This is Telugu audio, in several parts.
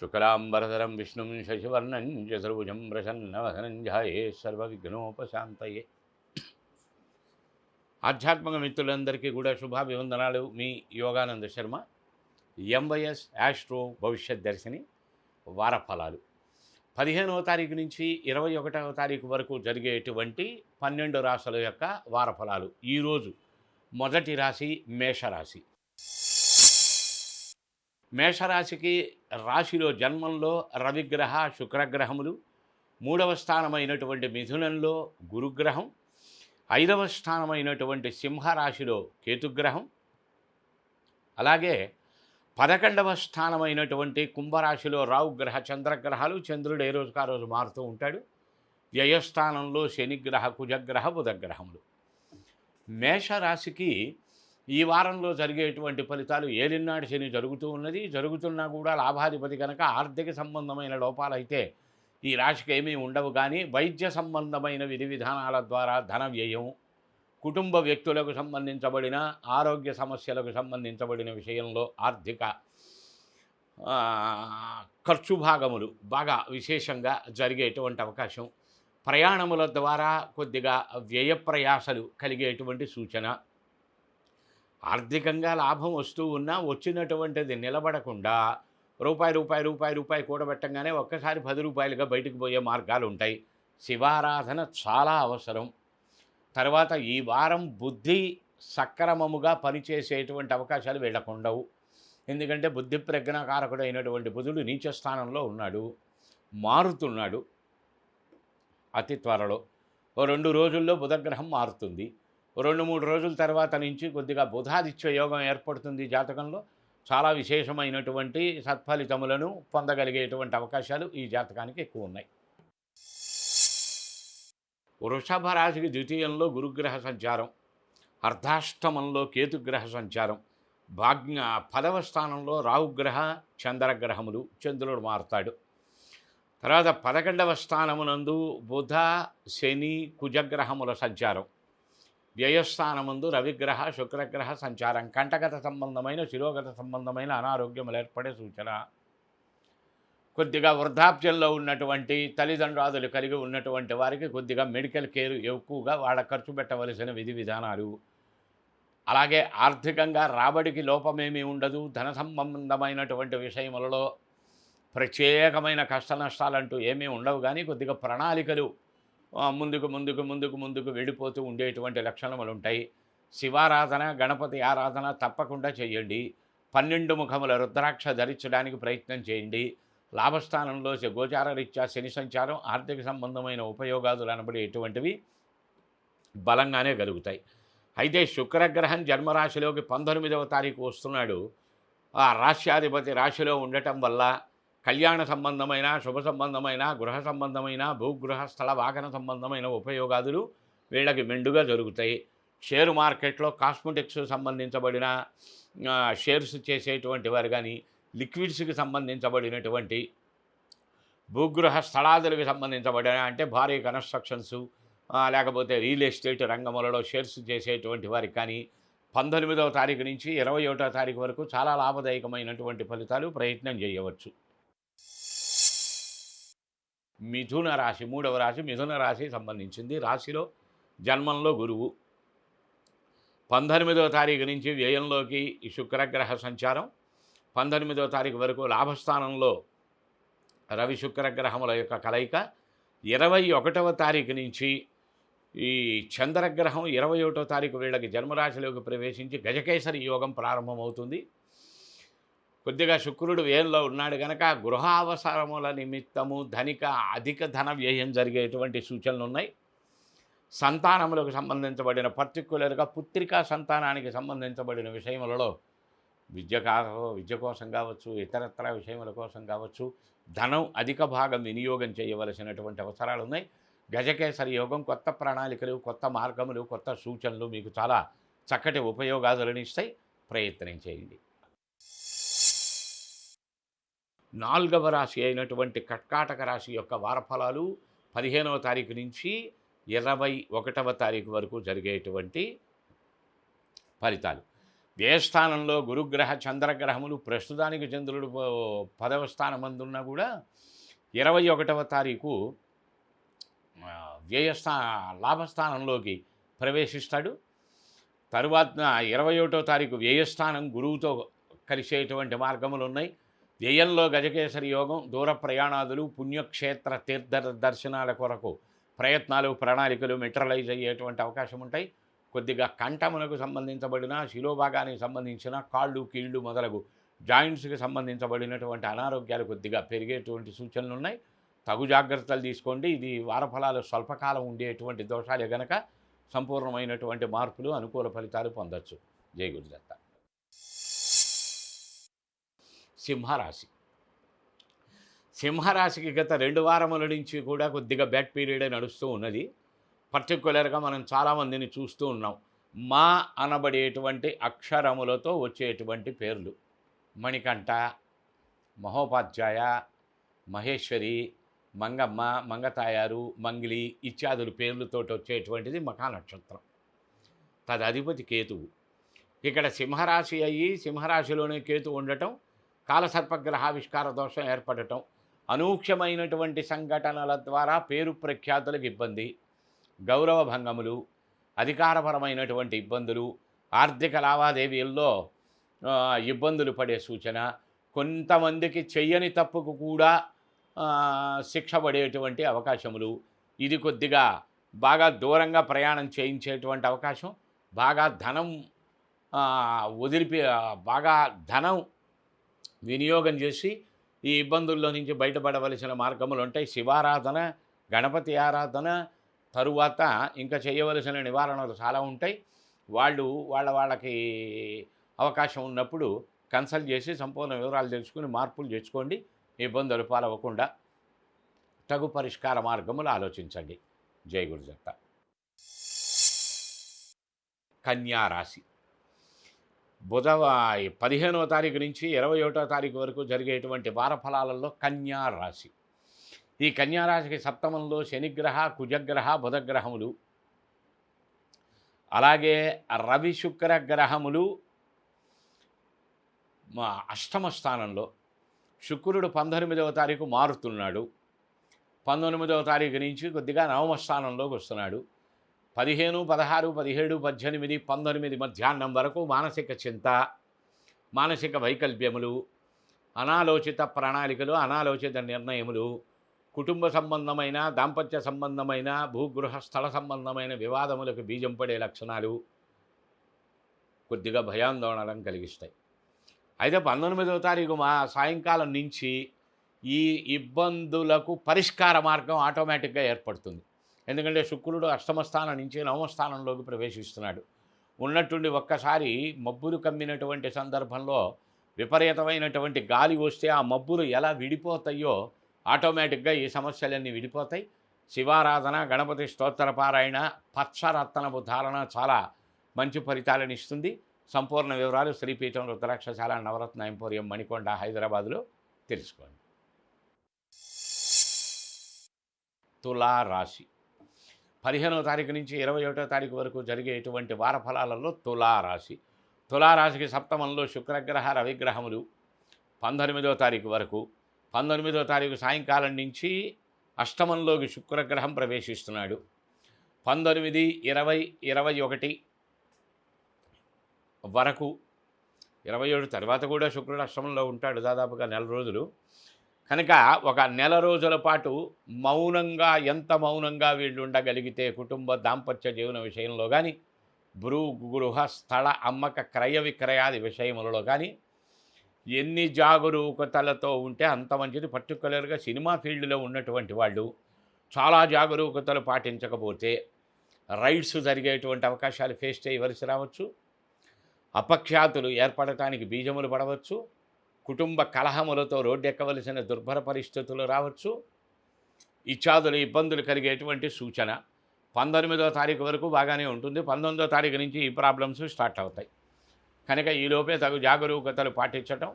శుక్లాంబరధరం విష్ణుం శశివర్ణం చతుర్భుజం ప్రసన్నవదనం ధ్యాయే సర్వవిఘ్నోపశాంతయే. ఆధ్యాత్మిక మిత్రులందరికీ కూడా శుభాభివందనాలు. మీ యోగానంద శర్మ. ఎంవైఎస్ యాస్ట్రో భవిష్యత్ దర్శిని వారఫలాలు 15వ తారీఖు నుంచి 21వ తారీఖు వరకు జరిగేటువంటి 12 రాశుల యొక్క వారఫలాలు. ఈరోజు మొదటి రాశి మేషరాశి. మేషరాశికి రాశిలో జన్మంలో రవిగ్రహ శుక్రగ్రహములు, 3వ స్థానమైనటువంటి మిథునంలో గురుగ్రహం, 5వ స్థానమైనటువంటి సింహరాశిలో కేతుగ్రహం, అలాగే 11వ స్థానమైనటువంటి కుంభరాశిలో రావుగ్రహ చంద్రగ్రహాలు. చంద్రుడు ఏ రోజుకు ఆ రోజు మారుతూ ఉంటాడు. వ్యయస్థానంలో శనిగ్రహ కుజగ్రహ బుధగ్రహములు. మేషరాశికి ఈ వారంలో జరిగేటువంటి ఫలితాలు ఏలినాటి శని జరుగుతూ ఉన్నది. జరుగుతున్నా కూడా లాభాధిపతి కనుక ఆర్థిక సంబంధమైన లోపాలైతే ఈ రాశికి ఏమీ ఉండవు. కానీ వైద్య సంబంధమైన విధి విధానాల ద్వారా ధన వ్యయం, కుటుంబ వ్యక్తులకు సంబంధించబడిన ఆరోగ్య సమస్యలకు సంబంధించబడిన విషయంలో ఆర్థిక ఖర్చు భాగములు బాగా విశేషంగా జరిగేటువంటి అవకాశం, ప్రయాణముల ద్వారా కొద్దిగా వ్యయ ప్రయాసలు కలిగేటువంటి సూచన. ఆర్థికంగా లాభం వస్తూ ఉన్నా వచ్చినటువంటిది నిలబడకుండా రూపాయి కూడబెట్టంగానే ఒక్కసారి 10 రూపాయలుగా బయటకు పోయే మార్గాలు ఉంటాయి. శివారాధన చాలా అవసరం. తర్వాత ఈ వారం బుద్ధి సక్రమముగా పనిచేసేటువంటి అవకాశాలు వీళ్ళకుండవు. ఎందుకంటే బుద్ధి ప్రజ్ఞాకారకుడు అయినటువంటి బుధుడు నీచ స్థానంలో ఉన్నాడు, మారుతున్నాడు అతి త్వరలో. ఓ 2 రోజుల్లో బుధగ్రహం మారుతుంది. 2-3 రోజుల తర్వాత నుంచి కొద్దిగా బుధాదిత్య యోగం ఏర్పడుతుంది జాతకంలో. చాలా విశేషమైనటువంటి సత్ఫలితములను పొందగలిగేటువంటి అవకాశాలు ఈ జాతకానికి ఎక్కువ ఉన్నాయి. వృషభ రాశికి ద్వితీయంలో గురుగ్రహ సంచారం, అర్ధాష్టమంలో కేతుగ్రహ సంచారం, 10వ స్థానంలో రావుగ్రహ చంద్రగ్రహములు. చంద్రుడు మారుతాడు. తర్వాత 11వ స్థానమునందు బుధ శని కుజగ్రహముల సంచారం, వ్యయస్థానముందు రవిగ్రహ శుక్రగ్రహ సంచారం. కంటగత సంబంధమైన శిరోగత సంబంధమైన అనారోగ్యములు ఏర్పడే సూచన. కొద్దిగా వృద్ధాప్యంలో ఉన్నటువంటి తల్లిదండ్రులు కలిగి ఉన్నటువంటి వారికి కొద్దిగా మెడికల్ కేర్ ఎక్కువగా వాళ్ళ ఖర్చు పెట్టవలసిన విధి విధానాలు. అలాగే ఆర్థికంగా రాబడికి లోపమేమీ ఉండదు. ధన సంబంధమైనటువంటి విషయములలో ప్రత్యేకమైన కష్ట నష్టాలంటూ ఏమీ ఉండవు. కానీ కొద్దిగా ప్రణాళికలు ముందుకు వెళ్ళిపోతూ ఉండేటువంటి లక్షణములు ఉంటాయి. శివారాధన గణపతి ఆరాధన తప్పకుండా చేయండి. 12 ముఖముల రుద్రాక్ష ధరించడానికి ప్రయత్నం చేయండి. లాభస్థానంలో గోచార రీత్యా శని సంచారం ఆర్థిక సంబంధమైన ఉపయోగాలు అనబడేటువంటివి బలంగానే కలుగుతాయి. అయితే శుక్రగ్రహం జన్మరాశిలోకి 19వ తారీఖు వస్తున్నాడు. ఆ రాశ్యాధిపతి రాశిలో ఉండటం వల్ల కళ్యాణ సంబంధమైన శుభ సంబంధమైన గృహ సంబంధమైన భూగృహ స్థల వాహన సంబంధమైన ఉపయోగాదులు వీళ్ళకి మెండుగా జరుగుతాయి. షేరు మార్కెట్లో కాస్మెటిక్స్ సంబంధించబడిన షేర్స్ చేసేటువంటి వారు కానీ, లిక్విడ్స్కి సంబంధించబడినటువంటి భూగృహ స్థలాదులకు సంబంధించబడిన అంటే భారీ కన్స్ట్రక్షన్స్ లేకపోతే రియల్ ఎస్టేట్ రంగములలో షేర్స్ చేసేటువంటి వారికి కానీ 19వ తారీఖు నుంచి 21వ తారీఖు వరకు చాలా లాభదాయకమైనటువంటి ఫలితాలు ప్రయత్నం చేయవచ్చు. మిథున రాశి 3వ రాశి మిథున రాశి సంబంధించింది. రాశిలో జన్మంలో గురువు. 19వ తారీఖు నుంచి వ్యయంలోకి శుక్రగ్రహ సంచారం. 19వ తారీఖు వరకు లాభస్థానంలో రవి శుక్రగ్రహముల యొక్క కలయిక. 21వ తారీఖు నుంచి ఈ చంద్రగ్రహం 21వ తారీఖు వీళ్ళకి జన్మరాశిలోకి ప్రవేశించి గజకేసరి యోగం ప్రారంభమవుతుంది. కొద్దిగా శుక్రుడు వ్యయంలో ఉన్నాడు కనుక గృహావసరముల నిమిత్తము అధిక ధన వ్యయం జరిగేటువంటి సూచనలు ఉన్నాయి. సంతానములకు సంబంధించబడిన పర్టిక్యులర్గా పుత్రికా సంతానానికి సంబంధించబడిన విషయములలో విద్య కోసం కావచ్చు, ఇతరత్ర విషయముల కోసం కావచ్చు ధనం అధిక భాగం వినియోగం చేయవలసినటువంటి అవసరాలు ఉన్నాయి. గజకేసరి యోగం కొత్త ప్రణాళికలు, కొత్త మార్గములు, కొత్త సూచనలు మీకు చాలా చక్కటి ఉపయోగాలను ఇస్తాయి. ప్రయత్నం చేయండి. 4వ రాశి అయినటువంటి కర్కాటక రాశి యొక్క వారఫలాలు 15వ తారీఖు నుంచి 21వ తారీఖు వరకు జరిగేటువంటి ఫలితాలు. వ్యయస్థానంలో గురుగ్రహ చంద్రగ్రహములు ప్రస్తుతానికి చంద్రుడు 10వ స్థానమందున్నా కూడా 21వ తారీఖు వ్యయస్థా లాభస్థానంలోకి ప్రవేశిస్తాడు. తరువాత 21వ తారీఖు వ్యయస్థానం గురువుతో కలిసేటువంటి మార్గములు ఉన్నాయి. వ్యయంలో గజకేసరి యోగం, దూర ప్రయాణాదులు, పుణ్యక్షేత్ర తీర్థ దర్శనాల కొరకు ప్రయత్నాలు, ప్రణాళికలు మెటీరియలైజ్ అయ్యేటువంటి అవకాశం ఉంటాయి. కొద్దిగా కంఠమునకు సంబంధించబడిన, శిరోభాగానికి సంబంధించిన, కాళ్ళు కీళ్ళు మొదలగు జాయింట్స్కి సంబంధించబడినటువంటి అనారోగ్యాలు కొద్దిగా పెరిగేటువంటి సూచనలు ఉన్నాయి. తగు జాగ్రత్తలు తీసుకోండి. ఇది వారఫలాలు స్వల్పకాలం ఉండేటువంటి దోషాలే గనక సంపూర్ణమైనటువంటి మార్పులు, అనుకూల ఫలితాలు పొందొచ్చు. జై గురుదత్త. సింహరాశి. సింహరాశికి గత 2 వారముల నుంచి కూడా కొద్దిగా బ్యాడ్ పీరియడే నడుస్తూ ఉన్నది. పర్టిక్యులర్గా మనం చాలామందిని చూస్తూ ఉన్నాం. మా అనబడేటువంటి అక్షరములతో వచ్చేటువంటి పేర్లు మణికంఠ, మహోపాధ్యాయ, మహేశ్వరి, మంగమ్మ, మంగతాయారు, మంగిలి ఇత్యాదులు పేర్లతో వచ్చేటువంటిది మఖా నక్షత్రం. తదధిపతి కేతువు. ఇక్కడ సింహరాశి అయ్యి సింహరాశిలోనే కేతు ఉండటం, కాలసర్పగ్రహావిష్కార దోషం ఏర్పడటం, అనూఖ్యమైనటువంటి సంఘటనల ద్వారా పేరు ప్రఖ్యాతులకు ఇబ్బంది, గౌరవ భంగములు, అధికారపరమైనటువంటి ఇబ్బందులు, ఆర్థిక లావాదేవీల్లో ఇబ్బందులు పడే సూచన, కొంతమందికి చెయ్యని తప్పుకు కూడా శిక్ష పడేటువంటి అవకాశములు, ఇది కొద్దిగా బాగా దూరంగా ప్రయాణం చేయించేటువంటి అవకాశం, బాగా ధనం బాగా ధనం వినియోగం చేసి ఈ ఇబ్బందుల్లో నుంచి బయటపడవలసిన మార్గములు ఉంటాయి. శివారాధన, గణపతి ఆరాధన, తరువాత ఇంకా చేయవలసిన నివారణలు చాలా ఉంటాయి. వాళ్ళకి అవకాశం ఉన్నప్పుడు కన్సల్ట్ చేసి సంపూర్ణ వివరాలు తెలుసుకుని మార్పులు తెచ్చుకోండి. ఇబ్బందులు పాలవ్వకుండా తగు పరిష్కార మార్గములు ఆలోచించండి. జై గురుదత్త. కన్యారాశి. 15వ తారీఖు నుంచి 21వ తారీఖు వరకు జరిగేటువంటి వారఫలాలలో కన్యారాశి. ఈ కన్యారాశికి సప్తమంలో శనిగ్రహ, కుజగ్రహ, బుధగ్రహములు, అలాగే రవి శుక్ర గ్రహములు అష్టమ స్థానంలో. శుక్రుడు 19వ తారీఖు మారుతున్నాడు. 19వ తారీఖు నుంచి కొద్దిగా నవమ స్థానంలోకి వస్తున్నాడు. 15, 16, 17, 18, 19 మధ్యాహ్నం వరకు మానసిక చింత, మానసిక వైకల్ప్యములు, అనాలోచిత ప్రణాళికలు, అనాలోచిత నిర్ణయములు, కుటుంబ సంబంధమైన, దాంపత్య సంబంధమైన, భూగృహ స్థల సంబంధమైన వివాదములకు బీజం పడే లక్షణాలు కొద్దిగా భయాందోళనలను కలిగిస్తాయి. అయితే 19వ తారీఖు సాయంకాలం నుంచి ఈ ఇబ్బందులకు పరిష్కార మార్గం ఆటోమేటిక్గా ఏర్పడుతుంది. ఎందుకంటే శుక్రుడు అష్టమ స్థానం నుంచి నవమ స్థానంలోకి ప్రవేశిస్తున్నాడు. ఉన్నట్టుండి ఒక్కసారి మబ్బులు కమ్మినటువంటి సందర్భంలో విపరీతమైనటువంటి గాలి వస్తే ఆ మబ్బులు ఎలా విడిపోతాయో ఆటోమేటిక్గా ఈ సమస్యలన్నీ విడిపోతాయి. శివారాధన, గణపతి స్తోత్ర పారాయణ, పచ్చరత్నపు ధారణ చాలా మంచి ఫలితాలను ఇస్తుంది. సంపూర్ణ వివరాలు శ్రీపీఠం రుద్రాక్షశాల నవరత్న ఎంపోరియం మణికొండ హైదరాబాదులో తెలుసుకోండి. తులారాశి. 15వ తారీఖు నుంచి 21వ తారీఖు వరకు జరిగేటువంటి వారఫలాలలో తులారాశి. తులారాశికి సప్తమంలో శుక్రగ్రహ, రవిగ్రహములు 19వ తారీఖు వరకు. 19వ తారీఖు సాయంకాలం నుంచి అష్టమంలోకి శుక్రగ్రహం ప్రవేశిస్తున్నాడు. 19, 20, 21 వరకు. 27 తర్వాత కూడా శుక్రుడు అష్టమంలో ఉంటాడు దాదాపుగా నెల రోజులు. కనుక ఒక నెల రోజుల పాటు మౌనంగా, ఎంత మౌనంగా వీళ్ళు ఉండగలిగితే కుటుంబ దాంపత్య జీవన విషయంలో కానీ, గృహ స్థల అమ్మక క్రయ విక్రయాది విషయములలో కానీ ఎన్ని జాగరూకతలతో ఉంటే అంత మంచిది. పర్టికులర్గా సినిమా ఫీల్డ్లో ఉన్నటువంటి వాళ్ళు చాలా జాగరూకతలు పాటించకపోతే రైడ్స్ జరిగేటువంటి అవకాశాలు ఫేస్ చేయవలసి రావచ్చు. అపఖ్యాతులు ఏర్పడటానికి బీజములు పడవచ్చు. కుటుంబ కలహములతో రోడ్డెక్కవలసిన దుర్భర పరిస్థితులు రావచ్చు. ఇత్యాదుల ఇబ్బందులు కలిగేటువంటి సూచన. 19వ తారీఖు వరకు బాగానే ఉంటుంది. 19వ తారీఖు నుంచి ఈ ప్రాబ్లమ్స్ స్టార్ట్ అవుతాయి. కనుక ఈలోపే తగు జాగరూకతలు పాటించటం,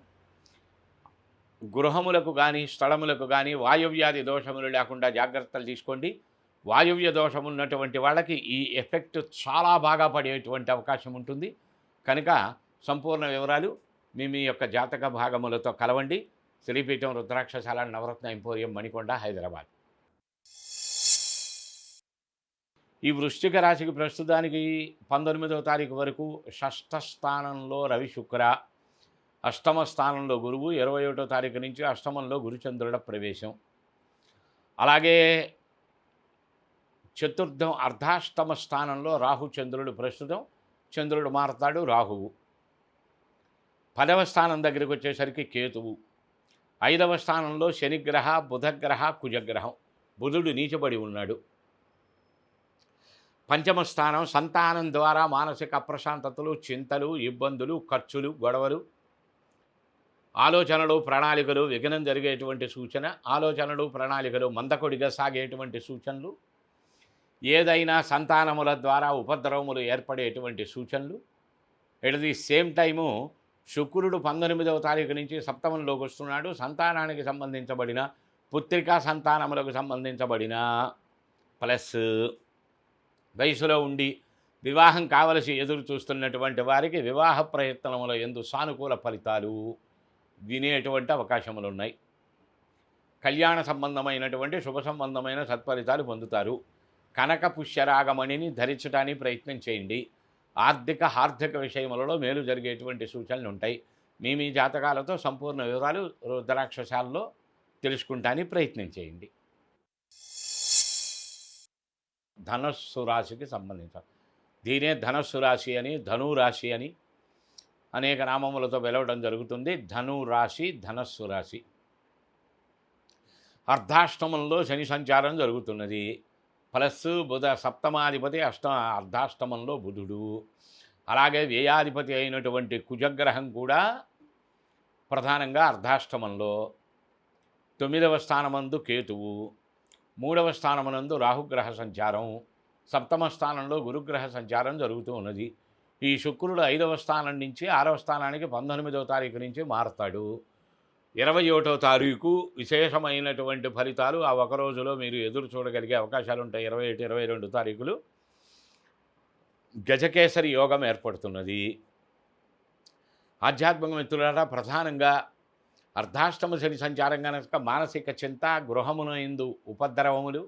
గృహములకు కానీ స్థలములకు కానీ వాయువ్యాధి దోషములు లేకుండా జాగ్రత్తలు తీసుకోండి. వాయువ్య దోషం ఉన్నటువంటి వాళ్ళకి ఈ ఎఫెక్ట్ చాలా బాగా పడేటువంటి అవకాశం ఉంటుంది. కనుక సంపూర్ణ వివరాలు మీ యొక్క జాతక భాగములతో కలవండి. శ్రీపీఠం రుద్రాక్షశాల నవరత్న ఎంపోరియం మణికొండ, హైదరాబాద్. ఈ వృశ్చిక రాశికి ప్రస్తుతానికి 19వ తారీఖు వరకు షష్ఠ స్థానంలో రవి శుక్ర, అష్టమ స్థానంలో గురువు, 21వ తారీఖు నుంచి అష్టమంలో గురుచంద్రుల ప్రవేశం. అలాగే చతుర్థం అర్ధాష్టమ స్థానంలో రాహు చంద్రుడు ప్రస్తుతం. చంద్రుడు మారతాడు, రాహువు. 10వ స్థానం దగ్గరికి వచ్చేసరికి కేతువు. 5వ స్థానంలో శనిగ్రహ, బుధగ్రహ, కుజగ్రహం. బుధుడు నీచబడి ఉన్నాడు. పంచమ స్థానం సంతానం ద్వారా మానసిక అప్రశాంతతలు, చింతలు, ఇబ్బందులు, ఖర్చులు, గొడవలు, ఆలోచనలు, ప్రణాళికలు విఘ్నం జరిగేటువంటి సూచన. ఆలోచనలు, ప్రణాళికలు మందకొడిగా సాగేటువంటి సూచనలు. ఏదైనా సంతానముల ద్వారా ఉపద్రవములు ఏర్పడేటువంటి సూచనలు. ఎట్ ది సేమ్ టైము శుక్రుడు 19వ తారీఖు నుంచి సప్తమంలోకి వస్తున్నాడు. సంతానానికి సంబంధించబడిన, పుత్రికా సంతానములకు సంబంధించబడిన, ప్లస్ వయసులో ఉండి వివాహం కావలసి ఎదురు చూస్తున్నటువంటి వారికి వివాహ ప్రయత్నముల యందు సానుకూల ఫలితాలు వినేటువంటి అవకాశములు ఉన్నాయి. కళ్యాణ సంబంధమైనటువంటి శుభ సంబంధమైన సత్ఫలితాలు పొందుతారు. కనక పుష్యరాగమణిని ధరించడానికి ప్రయత్నం చేయండి. ఆర్థిక విషయములలో మేలు జరిగేటువంటి సూచనలు ఉంటాయి. మీ జాతకాలతో సంపూర్ణ వివరాలు రుద్రాక్షశాలలో తెలుసుకుంటానికి ప్రయత్నం చేయండి. ధనస్సు రాశికి సంబంధించిన దీనే ధనస్సు రాశి అని, ధనురాశి అని అనేక నామములతో పిలవడం జరుగుతుంది. ధనురాశి, ధనస్సు రాశి. అర్ధాష్టమంలో శని సంచారం జరుగుతున్నది. ప్లస్ బుధ సప్తమాధిపతి అర్ధాష్టమంలో బుధుడు. అలాగే వ్యయాధిపతి అయినటువంటి కుజగ్రహం కూడా ప్రధానంగా అర్ధాష్టమంలో. 9వ స్థానమందు కేతువు, 3వ స్థానమునందు రాహుగ్రహ సంచారం, సప్తమ స్థానంలో గురుగ్రహ సంచారం జరుగుతూ ఉన్నది. ఈ శుక్రుడు 5వ స్థానం నుంచి 6వ స్థానానికి 19వ తారీఖు నుంచి మారతాడు. 21వ తారీఖు విశేషమైనటువంటి ఫలితాలు ఆ ఒక రోజులో మీరు ఎదురు చూడగలిగే అవకాశాలు ఉంటాయి. 21, 22 తారీఖులు గజకేసరి యోగం ఏర్పడుతున్నది. ఆధ్యాత్మిక మిత్రులారా, ప్రధానంగా అర్ధాష్టమ శని సంచారం కనుక మానసిక చింత, గృహమునందు ఉపద్రవములు,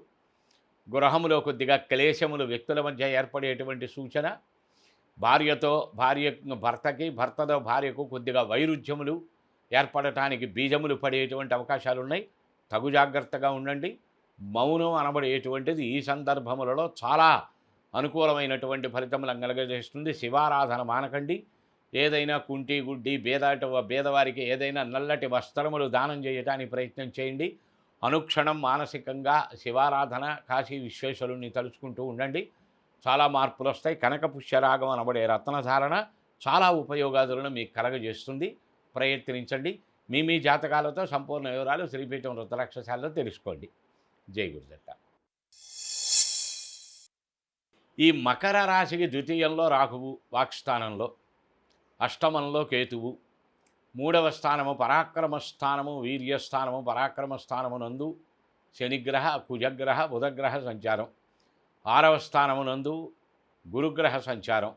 గృహములో కొద్దిగా క్లేశములు వ్యక్తుల మధ్య ఏర్పడేటువంటి సూచన. భర్తకి, భర్తతో భార్యకు కొద్దిగా వైరుధ్యములు ఏర్పడటానికి బీజములు పడేటువంటి అవకాశాలు ఉన్నాయి. తగు జాగ్రత్తగా ఉండండి. మౌనం అనబడేటువంటిది ఈ సందర్భములలో చాలా అనుకూలమైనటువంటి ఫలితములను కలుగజేస్తుంది. శివారాధన మానకండి. ఏదైనా కుంటి గుడ్డి పేదవారికి ఏదైనా నల్లటి వస్త్రములు దానం చేయడానికి ప్రయత్నం చేయండి. అనుక్షణం మానసికంగా శివారాధన, కాశీ విశ్వేశ్వరుణ్ణి తలుచుకుంటూ ఉండండి. చాలా మార్పులు వస్తాయి. కనక పుష్యరాగం అనబడే రత్నధారణ చాలా ఉపయోగాదులను మీకు కలగజేస్తుంది. ప్రయత్నించండి. మీ జాతకాలతో సంపూర్ణ వివరాలు శ్రీపీఠం రుద్రాక్షశాలలో తెలుసుకోండి. జై గురుదత్త. ఈ మకర రాశికి ద్వితీయంలో రాహువు, వాక్స్థానంలో. అష్టమంలో కేతువు. 3వ స్థానము పరాక్రమ స్థానము, వీర్యస్థానము. పరాక్రమ స్థానమునందు శనిగ్రహ, కుజగ్రహ, బుధగ్రహ సంచారం. 6వ స్థానమునందు గురుగ్రహ సంచారం.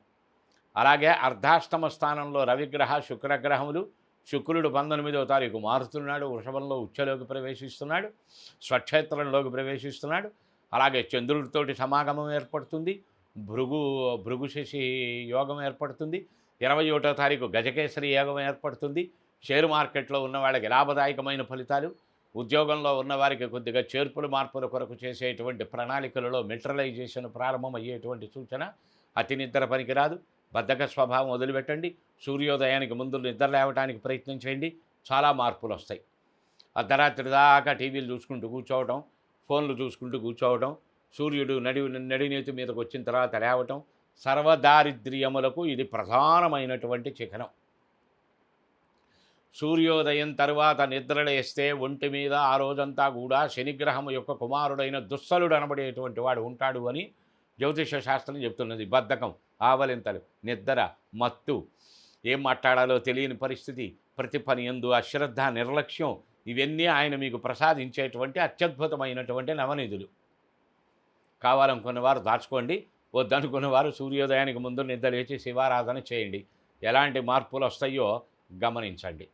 అలాగే అర్ధాష్టమ స్థానంలో రవిగ్రహ, శుక్రగ్రహములు. శుక్రుడు 19వ తారీఖు మారుతున్నాడు. వృషభంలో ఉచ్చలోకి ప్రవేశిస్తున్నాడు, స్వక్షేత్రంలోకి ప్రవేశిస్తున్నాడు. అలాగే చంద్రుడితోటి సమాగమం ఏర్పడుతుంది. భృగు శశి యోగం ఏర్పడుతుంది. 21వ తారీఖు గజకేసరి యోగం ఏర్పడుతుంది. షేర్ మార్కెట్లో ఉన్న వాళ్ళకి లాభదాయకమైన ఫలితాలు. ఉద్యోగంలో ఉన్నవారికి కొద్దిగా చేర్పులు మార్పుల కొరకు చేసేటువంటి ప్రణాళికలలో మెటీరియలైజేషన్ ప్రారంభమయ్యేటువంటి సూచన. అతి నిద్ర పనికిరాదు. బద్ధక స్వభావం వదిలిపెట్టండి. సూర్యోదయానికి ముందు నిద్ర లేవడానికి ప్రయత్నం చేయండి. చాలా మార్పులు వస్తాయి. అర్ధరాత్రి దాకా టీవీలు చూసుకుంటూ కూర్చోవటం, ఫోన్లు చూసుకుంటూ కూర్చోవటం, సూర్యుడు నడినేతి మీదకు వచ్చిన తర్వాత లేవటం, సర్వదారిద్ర్యములకు ఇది ప్రధానమైనటువంటి చిహ్నం. సూర్యోదయం తరువాత నిద్రలేస్తే ఒంటి మీద ఆ రోజంతా కూడా శనిగ్రహం యొక్క కుమారుడైన దుస్సలుడు అనబడేటువంటి వాడు ఉంటాడు అని జ్యోతిష శాస్త్రం చెప్తున్నది. బద్ధకం, ఆవలింతలు, నిద్ర, మత్తు, ఏం మాట్లాడాలో తెలియని పరిస్థితి, ప్రతి పని యందు అశ్రద్ధ, నిర్లక్ష్యం, ఇవన్నీ ఆయన మీకు ప్రసాదించేటువంటి అత్యద్భుతమైనటువంటి నవనిధులు. కావాలనుకున్నవారు దాచుకోండి. వద్దనుకున్నవారు సూర్యోదయానికి ముందు నిద్ర లేచి శివారాధన చేయండి. ఎలాంటి మార్పులు వస్తాయో గమనించండి.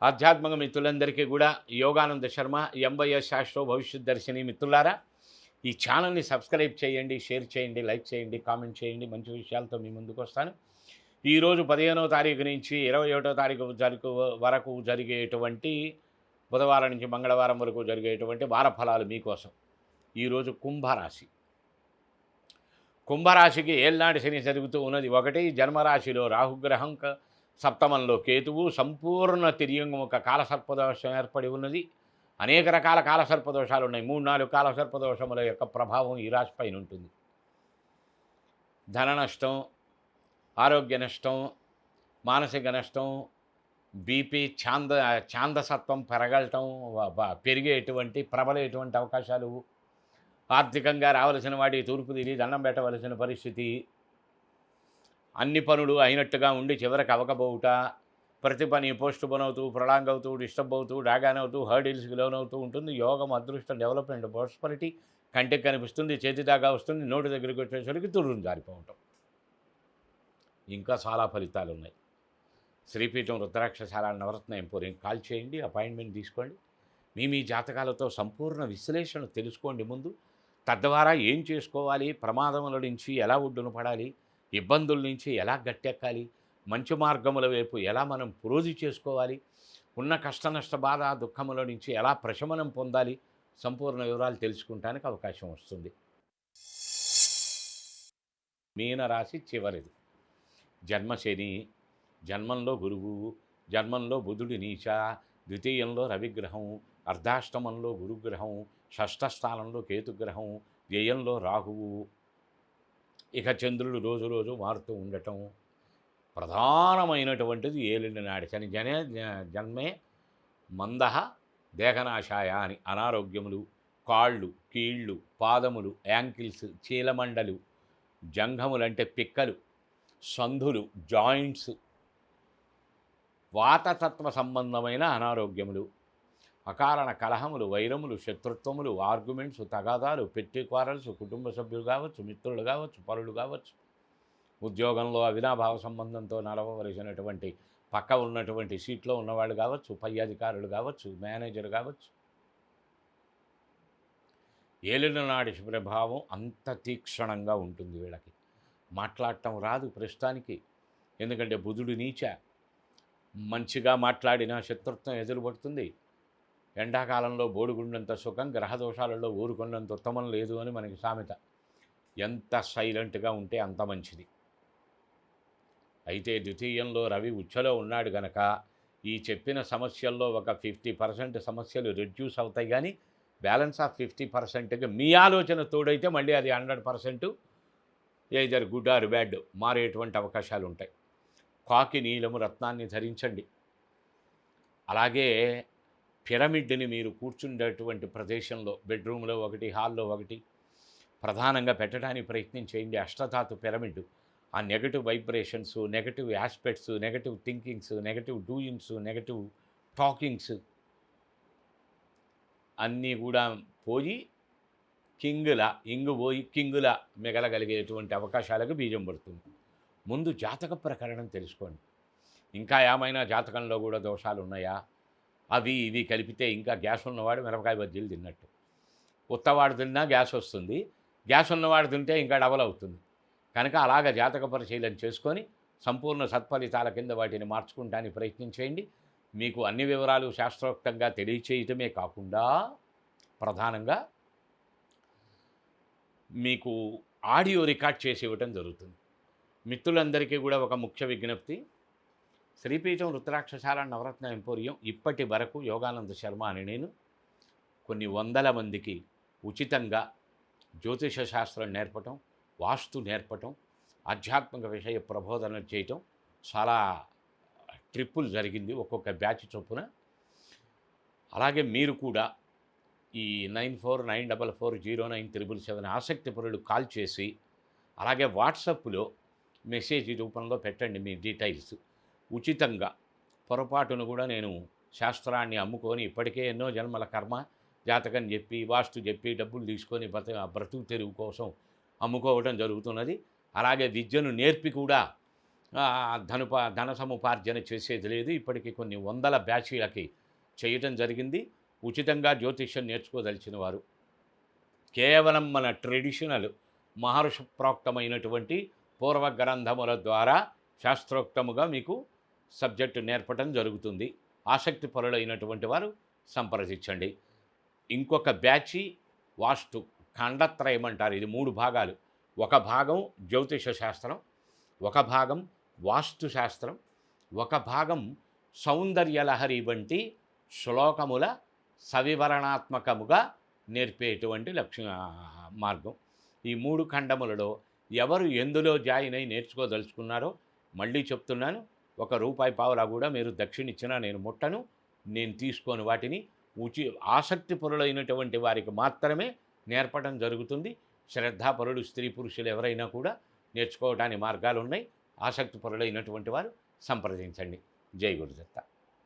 ఆధ్యాత్మిక మిత్రులందరికీ కూడా యోగానంద శర్మ ఎంవైఎస్ శాస్త్రో భవిష్యత్ దర్శిని మిత్రులారా, ఈ ఛానల్ని సబ్స్క్రైబ్ చేయండి, షేర్ చేయండి, లైక్ చేయండి, కామెంట్ చేయండి. మంచి విషయాలతో మీ ముందుకు వస్తాను. ఈరోజు 15వ తారీఖు నుంచి 21వ తారీఖు వరకు జరిగేటువంటి బుధవారం నుంచి మంగళవారం వరకు జరిగేటువంటి వార ఫలాలు మీకోసం. ఈరోజు కుంభరాశి. కుంభరాశికి ఏళ్ళనాటి శని జరుగుతూ ఉన్నది. 1 జన్మరాశిలో రాహుగ్రహం, సప్తమంలో కేతువు, సంపూర్ణ తిర్యంగుముఖ కాలసర్పదోషం ఏర్పడి ఉన్నది. అనేక రకాల కాలసర్పదోషాలు ఉన్నాయి. 3-4 కాలసర్పదోషముల యొక్క ప్రభావం ఈ రాశిపైన ఉంటుంది. ధన నష్టం, ఆరోగ్య నష్టం, మానసిక నష్టం, బీపీ, ఛాందసత్వం పెరిగేటువంటి ప్రబలేటువంటి అవకాశాలు, ఆర్థికంగా రావలసిన వాటి తూర్పు తిరిగి దండం పెట్టవలసిన పరిస్థితి, అన్ని పనులు అయినట్టుగా ఉండి చివరికి అవకపోవుట, ప్రతి పని పోస్ట్ పోన్ అవుతూ, ప్రొలాంగ్ అవుతూ, డిస్టర్బ్ అవుతూ, డ్రాగాన్ అవుతూ, హర్డిల్స్కి లోనవుతూ ఉంటుంది. యోగం, అదృష్టం, డెవలప్మెంట్, ప్రాస్పరిటీ కంటికి కనిపిస్తుంది, చేతి దాకా వస్తుంది, నోటి దగ్గరికి వచ్చేసరికి తుర్రును జారిపోవటం. ఇంకా చాలా ఫలితాలు ఉన్నాయి. శ్రీపీఠం రుద్రాక్షశాల నవరత్న ఎంపోరియం కాల్ చేయండి, అపాయింట్మెంట్ తీసుకోండి. మీ జాతకాలతో సంపూర్ణ విశ్లేషణ తెలుసుకోండి ముందు. తద్వారా ఏం చేసుకోవాలి, ప్రమాదముల నుంచి ఎలా ఒడ్డున పడాలి, ఇబ్బందుల నుంచి ఎలా గట్టెక్కాలి, మంచి మార్గముల వైపు ఎలా మనం పురోధి చేసుకోవాలి, ఉన్న కష్టనష్ట బాధ దుఃఖముల నుంచి ఎలా ప్రశమనం పొందాలి, సంపూర్ణ వివరాలు తెలుసుకుంటానికి అవకాశం వస్తుంది. మీనరాశి చివరిది. జన్మశని, జన్మంలో గురువు, జన్మంలో బుధుడి నీచ, ద్వితీయంలో రవిగ్రహం, అర్ధాష్టమంలో గురుగ్రహం, షష్ఠస్థానంలో కేతుగ్రహం, వ్యయంలో రాహువు. ఇక చంద్రుడు రోజు రోజు మారుతూ ఉండటం. ప్రధానమైనటువంటిది ఏలిన నాడి శని. జన్మే మందహ దేహనాశాయ అని అనారోగ్యములు, కాళ్ళు, కీళ్ళు, పాదములు, యాంకిల్స్, చీలమండలు, జంఘములు అంటే పిక్కలు, సంధులు, జాయింట్స్, వాతతత్వ సంబంధమైన అనారోగ్యములు, అకారణ కలహములు, వైరములు, శత్రుత్వములు, ఆర్గ్యుమెంట్స్, తగాదాలు, పెట్టి క్వారల్స్, కుటుంబ సభ్యులు కావచ్చు, మిత్రులు కావచ్చు, పరులు కావచ్చు, ఉద్యోగంలో అవినాభావ సంబంధంతో నడవవలసినటువంటి పక్క ఉన్నటువంటి సీట్లో ఉన్నవాళ్ళు కావచ్చు, పై అధికారులు కావచ్చు, మేనేజర్ కావచ్చు. ఏలిన నాడి ప్రభావం అంత తీక్షణంగా ఉంటుంది. వీళ్ళకి మాట్లాడటం రాదు ప్రస్తుతానికి, ఎందుకంటే బుధుడు నీచ. మంచిగా మాట్లాడినా శత్రుత్వం ఎదురుపడుతుంది. ఎండాకాలంలో బోడిగుండంత సుఖం, గ్రహదోషాలలో ఊరుకున్నంత ఉత్తమం లేదు అని మనకి సామెత. ఎంత సైలెంట్గా ఉంటే అంత మంచిది. అయితే ద్వితీయంలో రవి ఉచ్చలో ఉన్నాడు గనక ఈ చెప్పిన సమస్యల్లో ఒక 50% సమస్యలు రెడ్యూస్ అవుతాయి. కానీ బ్యాలెన్స్ ఆఫ్ 50%కి మీ ఆలోచన తోడైతే మళ్ళీ అది 100% ఏదర్ గుడ్ ఆర్ బ్యాడ్ మారేటువంటి అవకాశాలు ఉంటాయి. కాకి నీలము రత్నాన్ని ధరించండి. అలాగే పిరమిడ్ని మీరు కూర్చుండేటువంటి ప్రదేశంలో బెడ్రూమ్లో ఒకటి, హాల్లో ఒకటి ప్రధానంగా పెట్టడానికి ప్రయత్నం చేయండి. అష్టధాతు పిరమిడ్. ఆ negative vibrations, negative aspects, negative thinkings, negative doings, negative talkings అన్నీ కూడా పోయి ఇంగు పోయి కింగులా మిగలగలిగేటువంటి అవకాశాలకు బీజం పడుతుంది. ముందు జాతక ప్రకరణం తెలుసుకోండి. ఇంకా ఏమైనా జాతకంలో కూడా దోషాలు ఉన్నాయా, అవి ఇవి కలిపితే ఇంకా గ్యాస్ ఉన్నవాడు మిరపకాయ బజ్జీలు తిన్నట్టు. ఉత్తవాడు తిన్నా గ్యాస్ వస్తుంది, గ్యాస్ ఉన్నవాడు తింటే ఇంకా డబల్ అవుతుంది. కనుక అలాగ జాతక పరిశీలన చేసుకొని సంపూర్ణ సత్ఫలితాల కింద వాటిని మార్చుకుంటానికి ప్రయత్నం చేయండి. మీకు అన్ని వివరాలు శాస్త్రోక్తంగా తెలియచేయటమే కాకుండా ప్రధానంగా మీకు ఆడియో రికార్డ్ చేసి ఇవ్వటం జరుగుతుంది. మిత్రులందరికీ కూడా ఒక ముఖ్య విజ్ఞప్తి. శ్రీపీఠం రుద్రాక్షశాల నవరత్న ఎంపోరియం ఇప్పటి వరకు యోగానంద శర్మ అని నేను కొన్ని వందల మందికి ఉచితంగా జ్యోతిష శాస్త్రం నేర్పటం, వాస్తు నేర్పటం, ఆధ్యాత్మిక విషయ ప్రబోధన చేయటం చాలా ట్రిప్పులు జరిగింది ఒక్కొక్క బ్యాచ్ చొప్పున. అలాగే మీరు కూడా ఈ 9494409777 ఆసక్తిపరులు కాల్ చేసి అలాగే వాట్సాప్లో మెసేజ్ రూపంలో పెట్టండి మీ డీటెయిల్స్ ఉచితంగా. పొరపాటును కూడా నేను శాస్త్రాన్ని అమ్ముకొని ఇప్పటికే ఎన్నో జన్మల కర్మ జాతకం చెప్పి వాస్తు చెప్పి డబ్బులు తీసుకొని బ్రతుకు తెరువు కోసం అమ్ముకోవడం జరుగుతున్నది. అలాగే విద్యను నేర్పి కూడా ధన సముపార్జన చేసేది లేదు. ఇప్పటికీ కొన్ని వందల బ్యాచీలకి చేయటం జరిగింది. ఉచితంగా జ్యోతిష్యం నేర్చుకోదలిచిన వారు కేవలం మన ట్రెడిషనల్ మహర్షి ప్రోక్తమైనటువంటి పూర్వ గ్రంథముల ద్వారా శాస్త్రోక్తముగా మీకు సబ్జెక్టు నేర్పటం జరుగుతుంది. ఆసక్తి పరులైనటువంటి వారు సంప్రదించండి. ఇంకొక బ్యాచి వాస్తు ఖండత్రయం అంటారు. ఇది 3 భాగాలు. ఒక భాగం జ్యోతిష శాస్త్రం, ఒక భాగం వాస్తు శాస్త్రం, ఒక భాగం సౌందర్యలహరి వంటి శ్లోకముల సవివరణాత్మకముగా నేర్పేటువంటి మార్గం. ఈ 3 ఖండములలో ఎవరు ఎందులో జాయిన్ అయి నేర్చుకోదలుచుకున్నారో మళ్ళీ చెప్తున్నాను, ₹1 పావలా కూడా మీరు దక్షిణ ఇచ్చినా నేను ముట్టను. నేను తీసుకొని వాటిని ఆసక్తి పరులైనటువంటి వారికి మాత్రమే నేర్పడం జరుగుతుంది. శ్రద్ధాపరులు స్త్రీ పురుషులు ఎవరైనా కూడా నేర్చుకోవడానికి మార్గాలు ఉన్నాయి. ఆసక్తి పరులైనటువంటి వారు సంప్రదించండి. జై గురుదత్త.